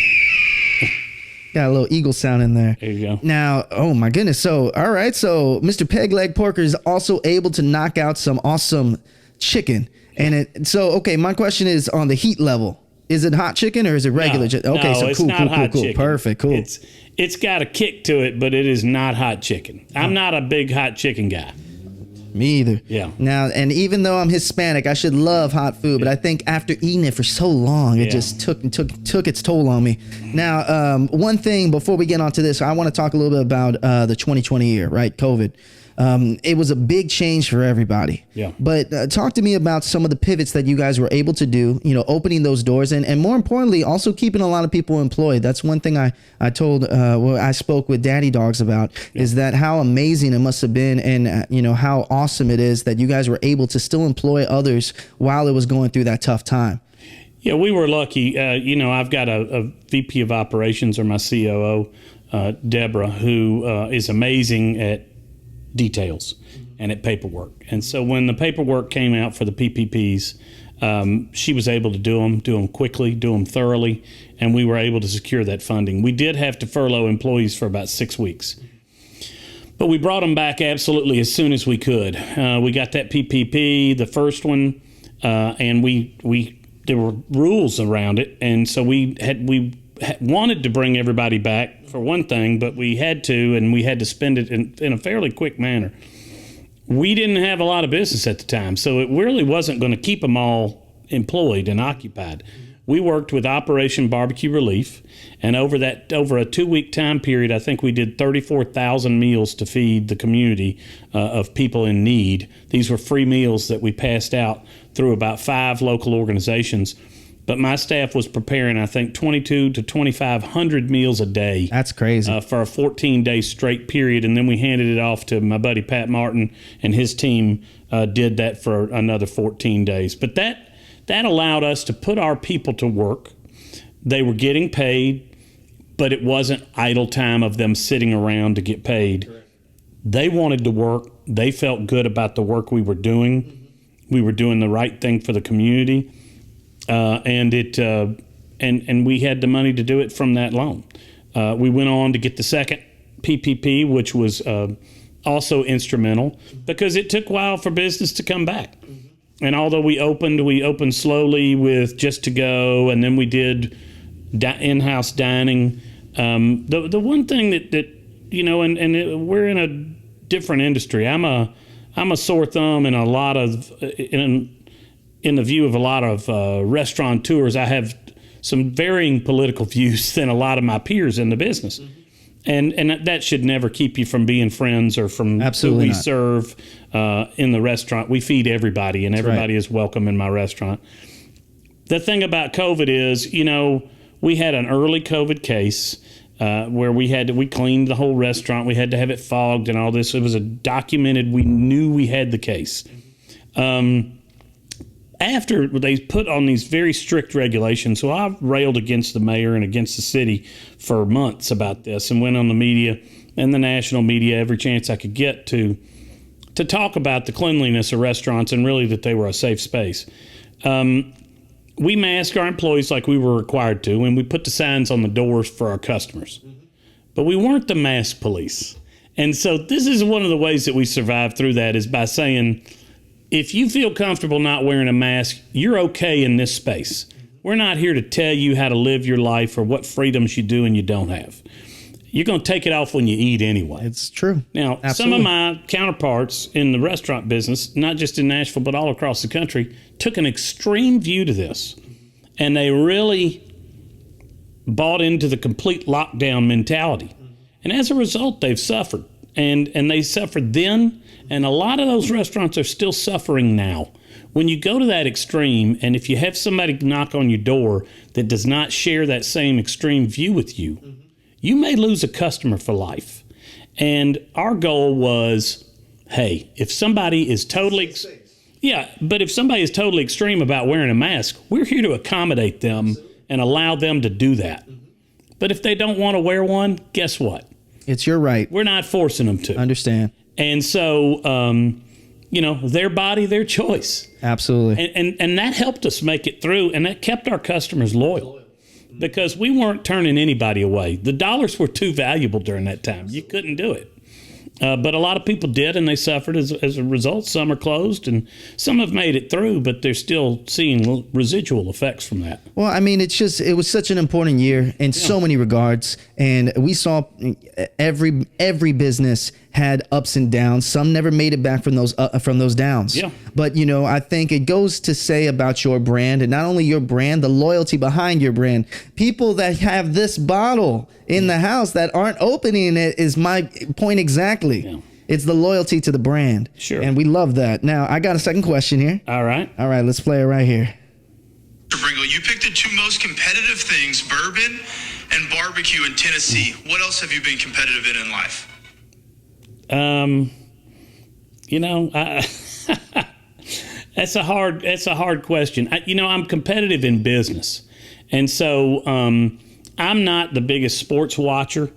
Got a little eagle sound in there. There you go. Now, oh my goodness. So, all right. So Mr. Peg Leg Porker is also able to knock out some awesome chicken. And okay, my question is on the heat level. Is it hot chicken or is it regular chicken? Okay, no, so it's cool, not cool, hot cool. chicken. Perfect, cool. It's got a kick to it, but it is not hot chicken. I'm not a big hot chicken guy. Me either. Yeah. Now, and even though I'm Hispanic, I should love hot food, but I think after eating it for so long, it just took its toll on me. Now, one thing before we get onto this, I want to talk a little bit about the 2020 year, right? COVID. It was a big change for everybody. Yeah. But talk to me about some of the pivots that you guys were able to do, opening those doors and more importantly, also keeping a lot of people employed. That's one thing I spoke with Daddy Dogs about is that how amazing it must have been and, how awesome it is that you guys were able to still employ others while it was going through that tough time. Yeah, we were lucky. I've got a VP of operations or my COO, Deborah, who is amazing at details and at paperwork. And so when the paperwork came out for the PPPs, she was able to do them quickly, do them thoroughly, and we were able to secure that funding. We did have to furlough employees for about 6 weeks, but we brought them back absolutely as soon as we could. We got that PPP, the first one, and there were rules around it, and so we wanted to bring everybody back for one thing, but we had to, and we had to spend it in a fairly quick manner. We didn't have a lot of business at the time, so it really wasn't going to keep them all employed and occupied. We worked with Operation Barbecue Relief, and over a 2-week time period, I think we did 34,000 meals to feed the community of people in need. These were free meals that we passed out through about 5 local organizations. But my staff was preparing, I think, 2,200 to 2,500 meals a day. That's crazy. For a 14-day straight period. And then we handed it off to my buddy Pat Martin, and his team did that for another 14 days. But that allowed us to put our people to work. They were getting paid, but it wasn't idle time of them sitting around to get paid. Correct. They wanted to work. They felt good about the work we were doing. Mm-hmm. We were doing the right thing for the community. And we had the money to do it from that loan. We went on to get the second PPP, which was also instrumental because it took a while for business to come back. And although we opened slowly with just to go, and then we did in-house dining. The one thing that we're in a different industry. I'm a sore thumb in a lot of in the view of a lot of restaurateurs. I have some varying political views than a lot of my peers in the business. Mm-hmm. And that should never keep you from being friends or from Absolutely who we not. serve in the restaurant. We feed everybody, and everybody is welcome in my restaurant. The thing about COVID is, we had an early COVID case where we cleaned the whole restaurant. We had to have it fogged and all this. It was documented. We knew we had the case. After they put on these very strict regulations, so I railed against the mayor and against the city for months about this and went on the media and the national media every chance I could get to talk about the cleanliness of restaurants and really that they were a safe space. We masked our employees like we were required to, and we put the signs on the doors for our customers. Mm-hmm. But we weren't the mask police. And so this is one of the ways that we survived through that is by saying, if you feel comfortable not wearing a mask, you're okay in this space. We're not here to tell you how to live your life or what freedoms you do and you don't have. You're going to take it off when you eat anyway. It's true. Now, Absolutely. Some of my counterparts in the restaurant business, not just in Nashville, but all across the country, took an extreme view to this. And they really bought into the complete lockdown mentality. And as a result, they've suffered. And they suffered then, and a lot of those restaurants are still suffering now. When you go to that extreme, and if you have somebody knock on your door that does not share that same extreme view with you, you may lose a customer for life. And our goal was, hey, if somebody is totally, but if somebody is totally extreme about wearing a mask, we're here to accommodate them and allow them to do that. But if they don't want to wear one, guess what? It's your right. We're not forcing them to. Understand. And so, their body, their choice. Absolutely. And that helped us make it through, and that kept our customers loyal because we weren't turning anybody away. The dollars were too valuable during that time. You couldn't do it. But a lot of people did, and they suffered as a result. Some are closed, and some have made it through, but they're still seeing residual effects from that. Well, I mean, it was such an important year in so many regards, and we saw every business had ups and downs. Some never made it back from those downs. Yeah. But I think it goes to say about your brand, and not only your brand, the loyalty behind your brand. People that have this bottle in the house that aren't opening it is my point exactly. Yeah. It's the loyalty to the brand. Sure. And we love that. Now, I got a second question here. All right, let's play it right here. Mr. Bringle, you picked the two most competitive things, bourbon and barbecue in Tennessee. What else have you been competitive in life? That's a hard question. I'm competitive in business. And so I'm not the biggest sports watcher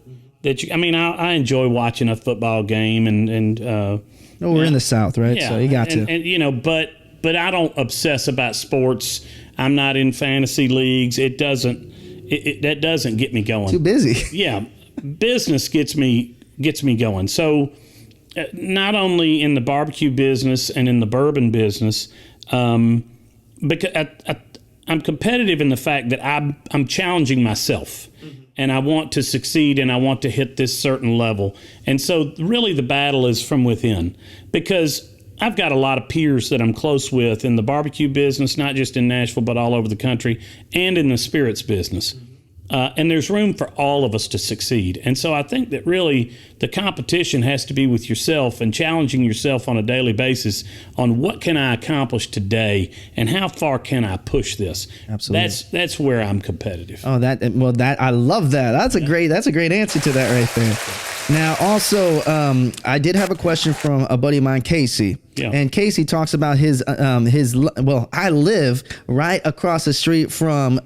I enjoy watching a football game we're in the South, right? Yeah, so you got to. And but I don't obsess about sports. I'm not in fantasy leagues. That doesn't get me going. Too busy. Yeah. Business gets me going. So not only in the barbecue business and in the bourbon business, because I'm competitive in the fact that I'm challenging myself, and I want to succeed, and I want to hit this certain level. And so really the battle is from within, because I've got a lot of peers that I'm close with in the barbecue business, not just in Nashville, but all over the country, and in the spirits business. And there's room for all of us to succeed. And so I think that really the competition has to be with yourself and challenging yourself on a daily basis on what can I accomplish today and how far can I push this. Absolutely. That's where I'm competitive. Oh, I love that. That's a great answer to that right there. Now, also, I did have a question from a buddy of mine, Casey. Yeah. And Casey talks about I live right across the street from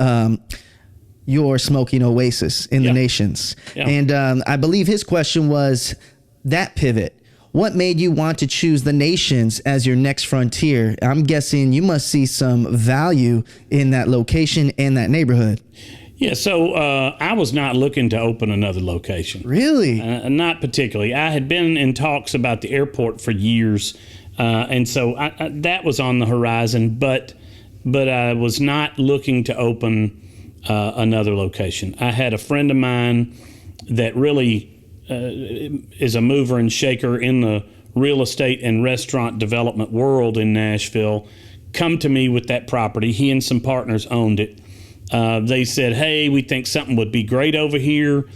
your Smoking Oasis in the Nations. Yeah. And I believe his question was that pivot. What made you want to choose the Nations as your next frontier? I'm guessing you must see some value in that location and that neighborhood. Yeah, so I was not looking to open another location. Really? Not particularly. I had been in talks about the airport for years, and so that was on the horizon, but I was not looking to open another location. I had a friend of mine that really is a mover and shaker in the real estate and restaurant development world in Nashville come to me with that property. He and some partners owned it. They said, hey, we think something would be great over here,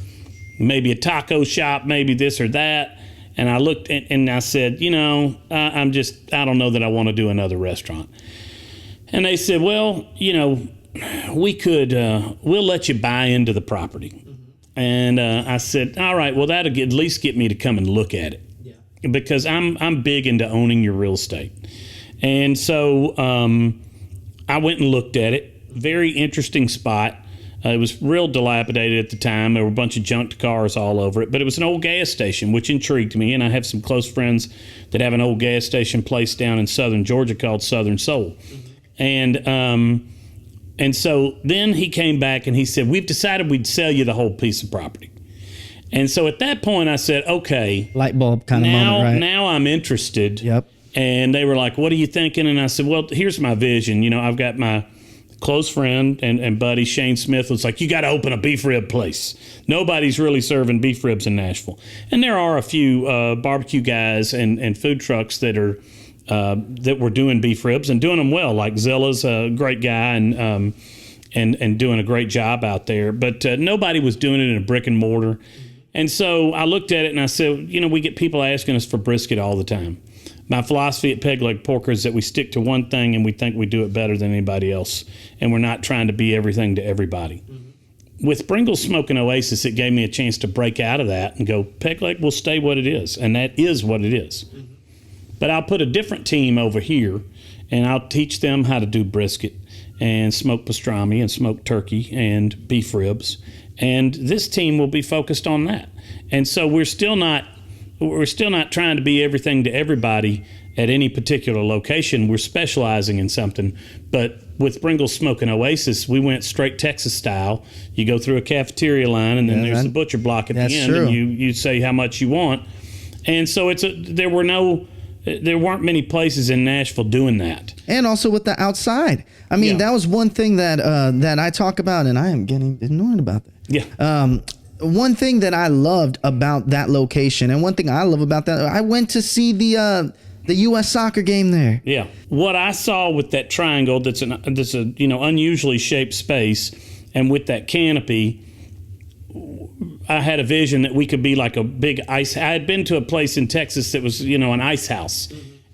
maybe a taco shop, maybe this or that. And I looked and I said, I don't know that I want to do another restaurant. And they said, well, we'll let you buy into the property. And I said, all right, well, that'll at least get me to come and look at it. Yeah. Because I'm big into owning your real estate. And so I went and looked at it. Very interesting spot. It was real dilapidated at the time. There were a bunch of junked cars all over it, but it was an old gas station, which intrigued me. And I have some close friends that have an old gas station place down in southern Georgia called Southern Soul. And so then he came back and he said, we've decided we'd sell you the whole piece of property. And so at that point I said, okay. Light bulb kind of moment, right? Now I'm interested. Yep. And they were like, what are you thinking? And I said, well, here's my vision. I've got my close friend and buddy Shane Smith was like, you got to open a beef rib place. Nobody's really serving beef ribs in Nashville. And there are a few barbecue guys and food trucks that were doing beef ribs and doing them well. Like Zilla's a great guy and doing a great job out there. But nobody was doing it in a brick and mortar. And so I looked at it and I said, we get people asking us for brisket all the time. My philosophy at Peg Leg Porker is that we stick to one thing and we think we do it better than anybody else. And we're not trying to be everything to everybody. with Bringles Smoking Oasis, it gave me a chance to break out of that and go, Peg Leg will stay what it is, and that is what it is. Mm-hmm. But I'll put a different team over here, and I'll teach them how to do brisket and smoked pastrami and smoked turkey and beef ribs. And this team will be focused on that. And so we're still not trying to be everything to everybody at any particular location. We're specializing in something. But with Bringles Smoking Oasis, we went straight Texas style. You go through a cafeteria line, and then there's the butcher block at the end, and you say how much you want. And so there weren't many places in Nashville doing that. And also with the outside. I mean, that was one thing that I talk about, and I am getting annoyed about that. Yeah. One thing that I loved about that location, and one thing I love about that, I went to see the U.S. soccer game there. Yeah. What I saw with that triangle, that's a unusually shaped space, and with that canopy, I had a vision that we could be like a big ice. I had been to a place in Texas that was, an ice house.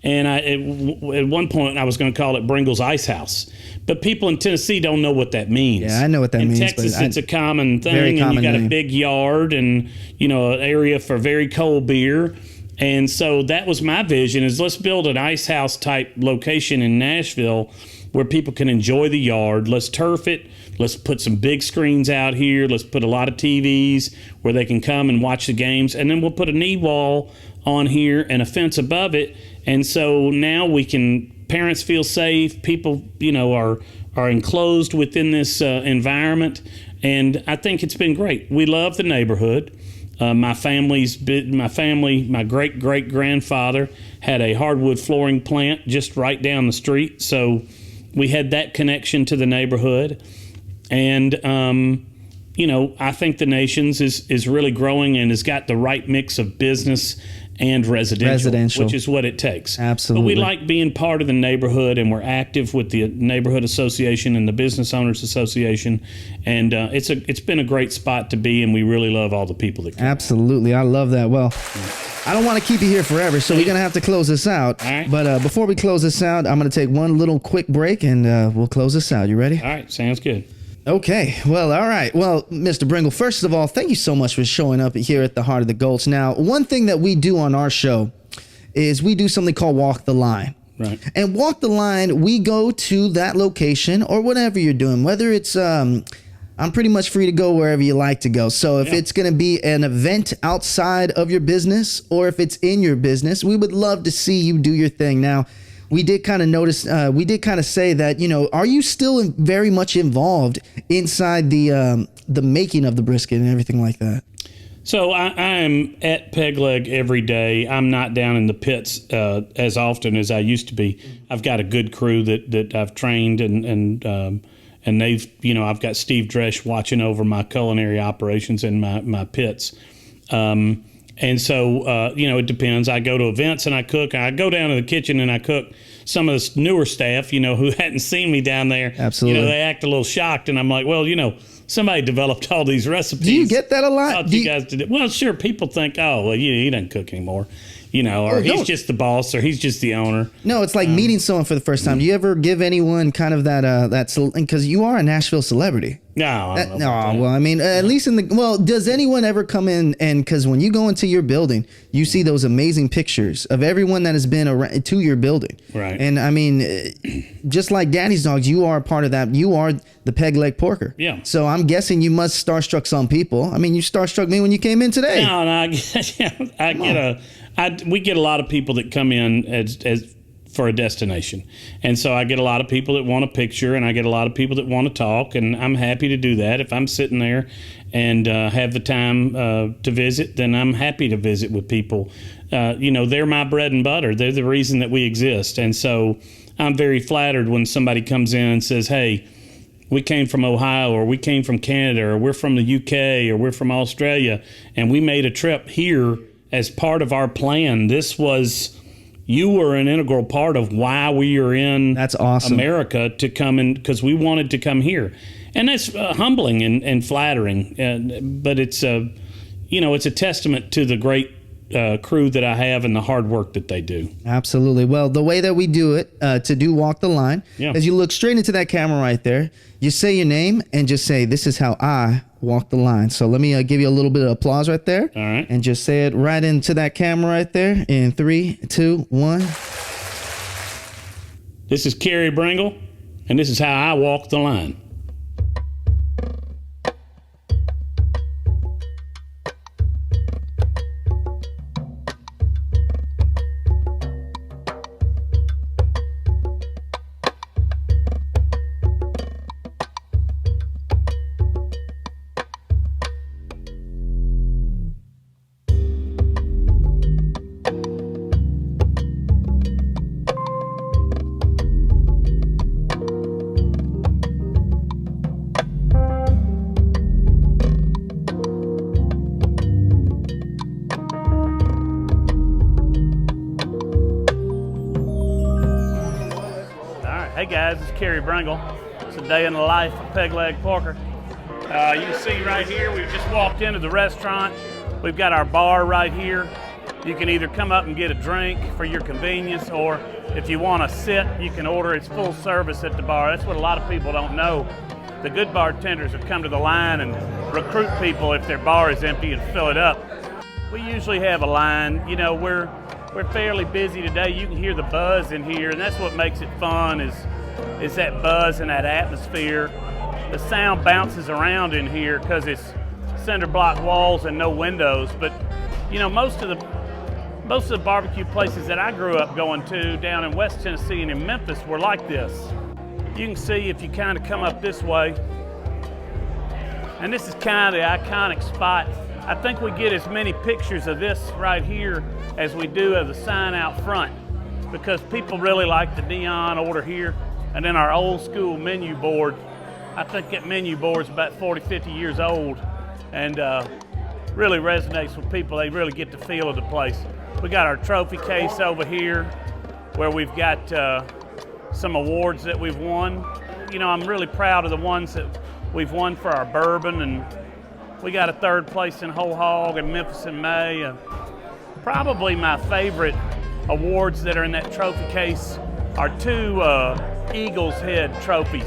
And at one point I was going to call it Bringles Ice House. But people in Tennessee don't know what that means. Yeah, I know what that means. In Texas, it's a common thing. And you got a big yard and, an area for very cold beer. And so that was my vision, is let's build an ice house type location in Nashville where people can enjoy the yard. Let's turf it. Let's put some big screens out here. Let's put a lot of TVs where they can come and watch the games. And then we'll put a knee wall on here and a fence above it. And so now parents feel safe. People, are enclosed within this environment. And I think it's been great. We love the neighborhood. My great-great-grandfather had a hardwood flooring plant just right down the street. So we had that connection to the neighborhood. And, I think the Nations is really growing and has got the right mix of business and residential, which is what it takes. Absolutely. But we like being part of the neighborhood, and we're active with the neighborhood association and the business owners association, and it's been a great spot to be, and we really love all the people that come. Absolutely. I love that. Well, I don't want to keep you here forever, so we're going to have to close this out. All right. But before we close this out, I'm going to take one little quick break, and we'll close this out. You ready? All right. Sounds good. Okay, well, all right. Well, Mr. Bringle, first of all, thank you so much for showing up here at the Heart of the Gulch. Now, one thing that we do on our show is we do something called Walk the Line. Right. And Walk the Line, we go to that location or whatever you're doing, whether it's, I'm pretty much free to go wherever you like to go. So if it's going to be an event outside of your business or if it's in your business, we would love to see you do your thing. Now, we did kind of notice, we did kind of say that, are you still very much involved inside the making of the brisket and everything like that? So I am at Peg Leg every day. I'm not down in the pits as often as I used to be. I've got a good crew that I've trained and they've, I've got Steve Dresch watching over my culinary operations and my pits. And so, it depends. I go to events and I cook. I go down to the kitchen and I cook. Some of the newer staff, who hadn't seen me down there, absolutely, they act a little shocked. And I'm like, well, somebody developed all these recipes. Do you get that a lot? You guys did it. Well, sure. People think, oh, well, he doesn't cook anymore. Or he's just the boss, or he's just the owner. No, it's like meeting someone for the first time. Do you ever give anyone kind of that because you are a Nashville celebrity? No. Well, I mean, at least does anyone ever come in because when you go into your building, you see those amazing pictures of everyone that has been around to your building. Right. And I mean, just like Daddy's Dogs, you are a part of that. You are the Peg Leg Porker. Yeah. So I'm guessing you must starstruck some people. I mean, you starstruck me when you came in today. No, we get a lot of people that come in as for a destination. And so I get a lot of people that want a picture, and I get a lot of people that want to talk, and I'm happy to do that. If I'm sitting there and have the time to visit, then I'm happy to visit with people. They're my bread and butter. They're the reason that we exist. And so I'm very flattered when somebody comes in and says, hey, we came from Ohio, or we came from Canada, or we're from the UK, or we're from Australia, and we made a trip here as part of our plan. You were an integral part of why we are in That's awesome. America to come in, because we wanted to come here. And that's humbling and flattering. But it's a testament to the great crew that I have and the hard work that they do. Absolutely. Well, the way that we do it, to do Walk the Line, is you look straight into that camera right there. You say your name and just say, this is how I walk the line. So let me give you a little bit of applause right there. All right. And just say it right into that camera right there in 3, 2, 1. This is Carey Bringle, and this is how I walk the line. Hey guys, it's Carey Bringle. It's a day in the life of Peg Leg Porker. You can see right here, we've just walked into the restaurant. We've got our bar right here. You can either come up and get a drink for your convenience, or if you want to sit, you can order. It's full service at the bar. That's what a lot of people don't know. The good bartenders have come to the line and recruit people if their bar is empty and fill it up. We usually have a line. You know, we're fairly busy today. You can hear the buzz in here, and that's what makes it fun is that buzz and that atmosphere. The sound bounces around in here because it's cinder block walls and no windows. But you know, most of the barbecue places that I grew up going to down in West Tennessee and in Memphis were like this. You can see if you kind of come up this way, and this is kind of the iconic spot. I think we get as many pictures of this right here as we do of the sign out front, because people really like the neon order here. And then our old school menu board, I think that menu board is about 40, 50 years old, and really resonates with people. They really get the feel of the place. We got our trophy case over here where we've got some awards that we've won. You know, I'm really proud of the ones that we've won for our bourbon, and we got a 3rd place in Whole Hog in Memphis in May. Probably my favorite awards that are in that trophy case are 2 Eagle's Head trophies.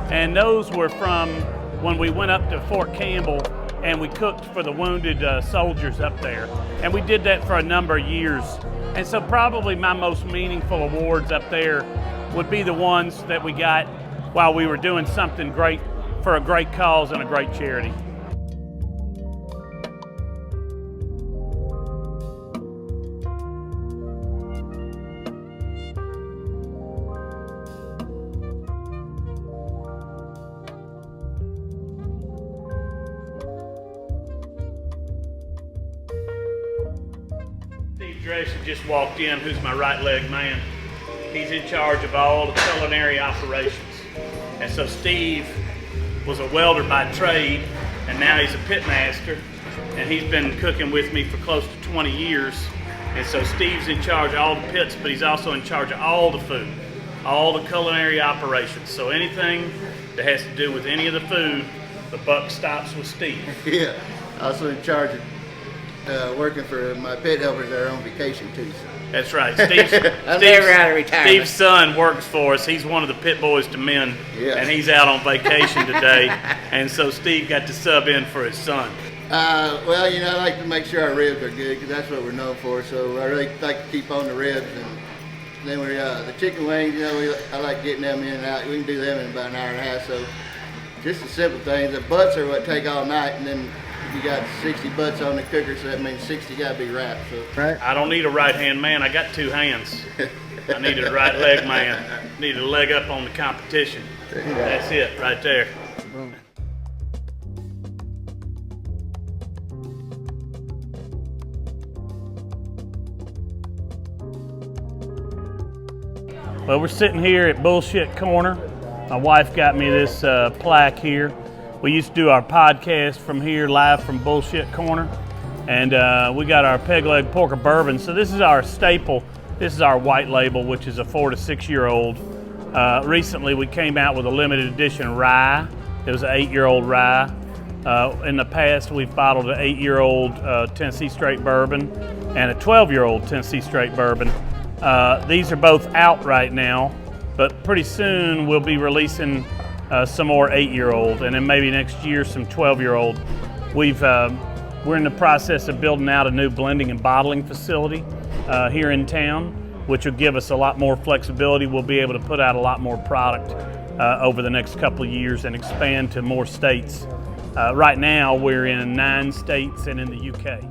And those were from when we went up to Fort Campbell and we cooked for the wounded soldiers up there. And we did that for a number of years. And so probably my most meaningful awards up there would be the ones that we got while we were doing something great for a great cause and a great charity. Dresch had just walked in, who's my right leg man. He's in charge of all the culinary operations. And so Steve was a welder by trade, and now he's a pit master, and he's been cooking with me for close to 20 years. And so Steve's in charge of all the pits, but he's also in charge of all the food, all the culinary operations. So anything that has to do with any of the food, the buck stops with Steve. Yeah, also in charge of working for my pit helpers that are on vacation too. So. That's right. I'm never out of retirement. Steve's son works for us. He's one of the pit boys to men, and he's out on vacation today. And so Steve got to sub in for his son. Well, you know, I like to make sure our ribs are good because that's what we're known for. So I really like to keep on the ribs, and then the chicken wings. You know, I like getting them in and out. We can do them in about an hour and a half. So just the simple things. The butts are what take all night, and then you got 60 butts on the cooker, so that means 60 got to be wrapped. So. Right. I don't need a right-hand man. I got 2 hands. I need a right leg man. Need a leg up on the competition. That's it right there. Boom. Well, we're sitting here at Bullshit Corner. My wife got me this plaque here. We used to do our podcast from here, live from Bullshit Corner. And we got our Peg Leg Porker bourbon. So this is our staple. This is our white label, which is a 4 to 6 year old. Recently, we came out with a limited edition rye. It was an 8-year-old rye. In the past, we've bottled an 8-year-old Tennessee Straight bourbon and a 12-year-old Tennessee Straight bourbon. These are both out right now, but pretty soon we'll be releasing some more 8-year-old, and then maybe next year some 12-year-old. We're in the process of building out a new blending and bottling facility here in town, which will give us a lot more flexibility. We'll be able to put out a lot more product over the next couple of years and expand to more states. Right now, we're in 9 states and in the UK.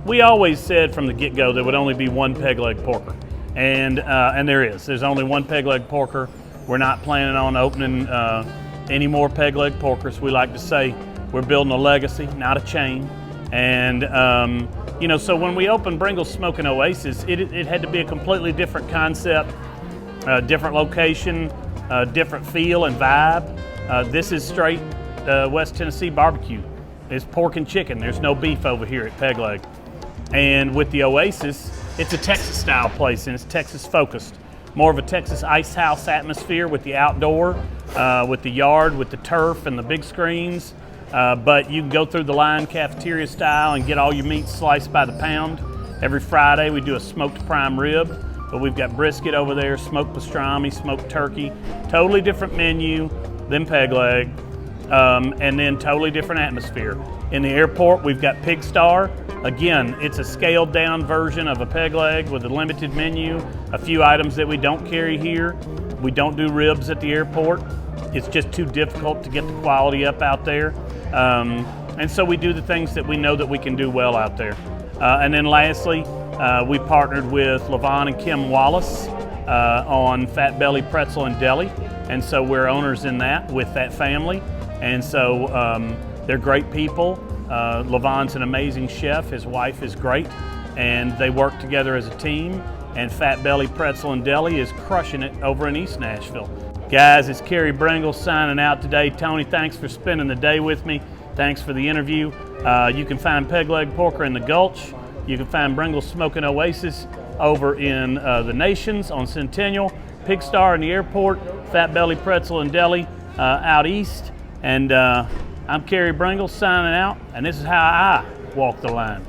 We always said from the get-go there would only be one Peg Leg Porker, and there is. There's only one Peg Leg Porker. We're not planning on opening any more Peg Leg Porkers. We like to say we're building a legacy, not a chain. And so when we opened Bringles Smoking Oasis, it had to be a completely different concept, different location, different feel and vibe. This is straight West Tennessee barbecue. It's pork and chicken. There's no beef over here at Peg Leg. And with the Oasis, it's a Texas style place, and it's Texas focused. More of a Texas ice house atmosphere with the outdoor, with the yard, with the turf and the big screens. But you can go through the line cafeteria style and get all your meats sliced by the pound. Every Friday we do a smoked prime rib, but we've got brisket over there, smoked pastrami, smoked turkey. Totally different menu than Peg Leg, and then totally different atmosphere. In the airport we've got Pig Star. Again, it's a scaled down version of a Peg Leg with a limited menu, a few items that we don't carry here. We don't do ribs at the airport. It's just too difficult to get the quality up out there. And so we do the things that we know that we can do well out there. And then lastly, we partnered with Levon and Kim Wallace on Fat Belly Pretzel and Deli. And so we're owners in that with that family. And so they're great people. Levon's an amazing chef. His wife is great. And they work together as a team. And Fat Belly Pretzel and Deli is crushing it over in East Nashville. Guys, it's Carey Bringle signing out today. Tony, thanks for spending the day with me. Thanks for the interview. You can find Peg Leg Porker in the Gulch. You can find Bringles Smoking Oasis over in the Nations on Centennial. Pig Star in the airport. Fat Belly Pretzel and Deli out east. And I'm Carey Bringle signing out, and this is how I walk the line.